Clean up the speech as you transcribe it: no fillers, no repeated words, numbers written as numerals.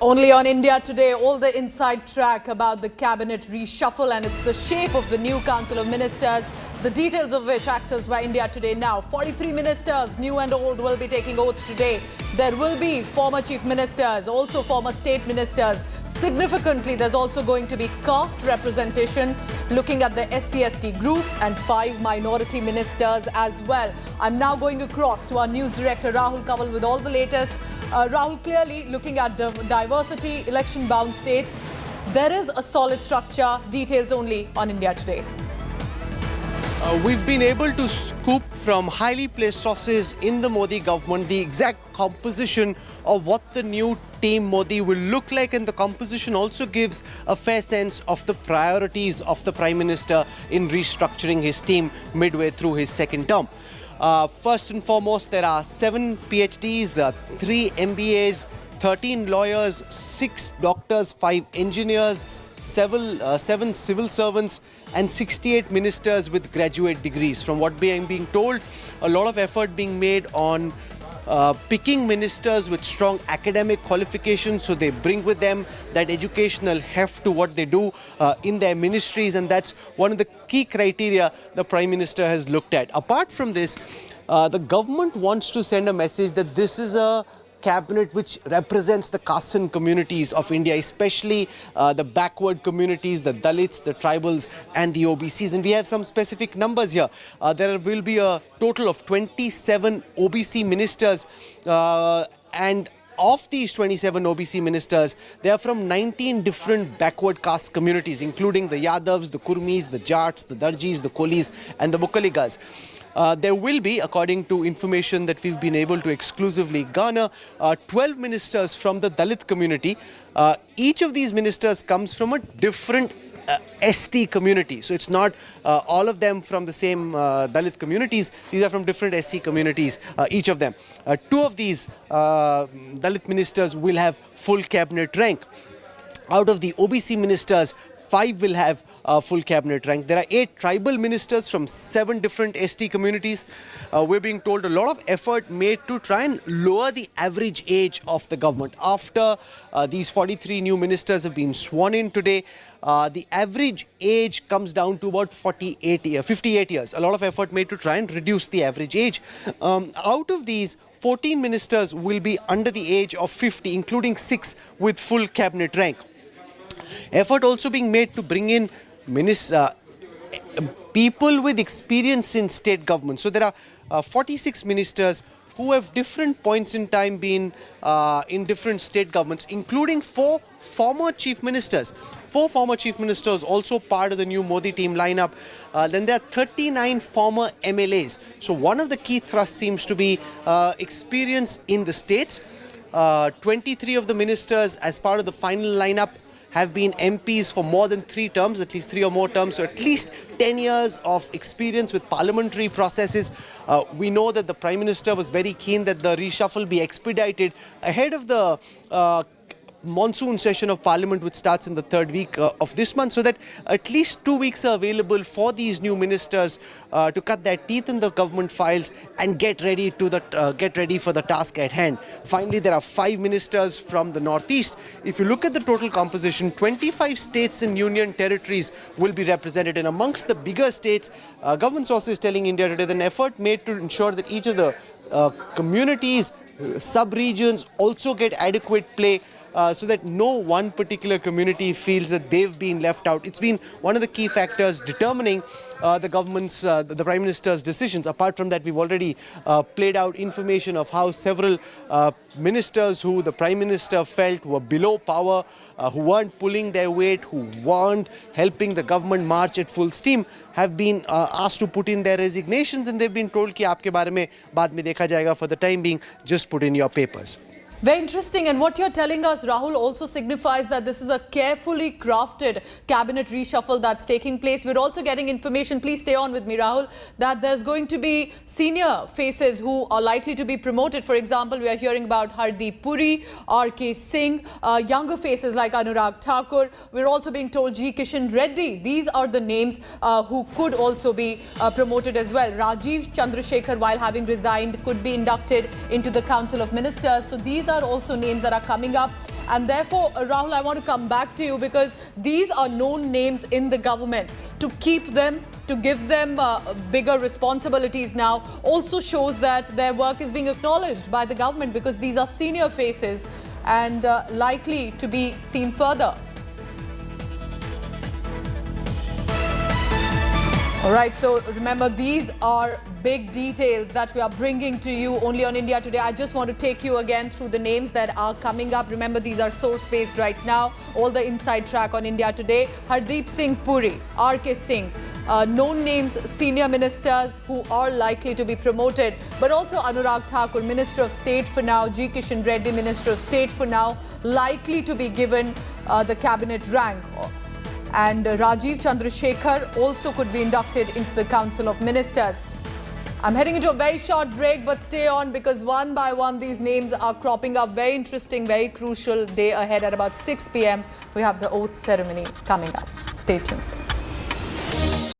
Only on India Today, all the inside track about the cabinet reshuffle, and it's the shape of the new Council of Ministers, the details of which accessed by India Today now. 43 ministers, new and old, will be taking oath today. There will be former chief ministers, also former state ministers. Significantly, there's also going to be caste representation, looking at the SC/ST groups, and 5 minority ministers as well. I'm now going across to our news director Rahul Kanwal with all the latest. Rahul, clearly looking at diversity, election-bound states, there is a solid structure. Details only on India Today. We've been able to scoop from highly placed sources in the Modi government the exact composition of what the new team Modi will look like, and the composition also gives a fair sense of the priorities of the Prime Minister in restructuring his team midway through his second term. First and foremost, there are 7 PhDs, 3 MBAs, 13 lawyers, 6 doctors, 5 engineers, 7 civil servants, and 68 ministers with graduate degrees. From what I'm being told, a lot of effort being made on picking ministers with strong academic qualifications, so they bring with them that educational heft to what they do in their ministries, and that's one of the key criteria the Prime Minister has looked at. Apart from this, the government wants to send a message that this is a cabinet which represents the castes and communities of India, especially the backward communities, the Dalits, the tribals and the OBCs. And we have some specific numbers here. There will be a total of 27 OBC ministers, and of these 27 OBC ministers, they are from 19 different backward caste communities, including the Yadavs, the Kurmis, the Jats, the Darjis, the Kolis and the Mukalligas. There will be, according to information that we've been able to exclusively garner, 12 ministers from the Dalit community. Each of these ministers comes from a different ST community. So it's not all of them from the same Dalit communities. These are from different SC communities, each of them. 2 of these Dalit ministers will have full cabinet rank. Out of the OBC ministers, 5 will have full cabinet rank. There are 8 tribal ministers from 7 different ST communities. We're being told a lot of effort made to try and lower the average age of the government. After these 43 new ministers have been sworn in today, the average age comes down to about 58 years. A lot of effort made to try and reduce the average age. Out of these, 14 ministers will be under the age of 50, including 6 with full cabinet rank. Effort also being made to bring in people with experience in state government. So there are 46 ministers who have different points in time been in different state governments, including 4 former chief ministers. 4 former chief ministers also part of the new Modi team lineup. Then there are 39 former MLAs. So one of the key thrusts seems to be experience in the states. 23 of the ministers as part of the final lineup have been MPs for more than 3 terms, at least 3 or more terms, so at least 10 years of experience with parliamentary processes. We know that the Prime Minister was very keen that the reshuffle be expedited ahead of the monsoon session of Parliament, which starts in the 3rd week of this month, so that at least 2 weeks are available for these new ministers to cut their teeth in the government files and get ready for the task at hand. Finally, there are 5 ministers from the Northeast. If you look at the total composition, 25 states and union territories will be represented, and amongst the bigger states, government sources telling India Today that an effort made to ensure that each of the communities, sub-regions also get adequate play, so that no one particular community feels that they've been left out. It's been one of the key factors determining the government's, the Prime Minister's decisions. Apart from that, we've already played out information of how several ministers who the Prime Minister felt were below power, who weren't pulling their weight, who weren't helping the government march at full steam, have been asked to put in their resignations, and they've been told कि आपके बारे में बाद में देखा जाएगा. For the time being, just put in your papers. Very interesting. And what you're telling us, Rahul, also signifies that this is a carefully crafted cabinet reshuffle that's taking place. We're also getting information, please stay on with me, Rahul, that there's going to be senior faces who are likely to be promoted. For example, we are hearing about Hardeep Puri, R.K. Singh, younger faces like Anurag Thakur. We're also being told G. Kishan Reddy. These are the names who could also be promoted as well. Rajiv Chandrasekhar, while having resigned, could be inducted into the Council of Ministers. So these are also names that are coming up. And therefore, Rahul, I want to come back to you because these are known names in the government. To keep them, to give them bigger responsibilities now also shows that their work is being acknowledged by the government because these are senior faces and likely to be seen further. All right, so remember, these are big details that we are bringing to you only on India Today. I just want to take you again through the names that are coming up. Remember, these are source-based right now. All the inside track on India Today. Hardeep Singh Puri, R.K. Singh, known names, senior ministers who are likely to be promoted, but also Anurag Thakur, Minister of State for now, G. Kishan Reddy, Minister of State for now, likely to be given the cabinet rank. And Rajiv Chandrasekhar also could be inducted into the Council of Ministers. I'm heading into a very short break, but stay on because one by one these names are cropping up. Very interesting, very crucial day ahead at about 6 p.m. We have the oath ceremony coming up. Stay tuned.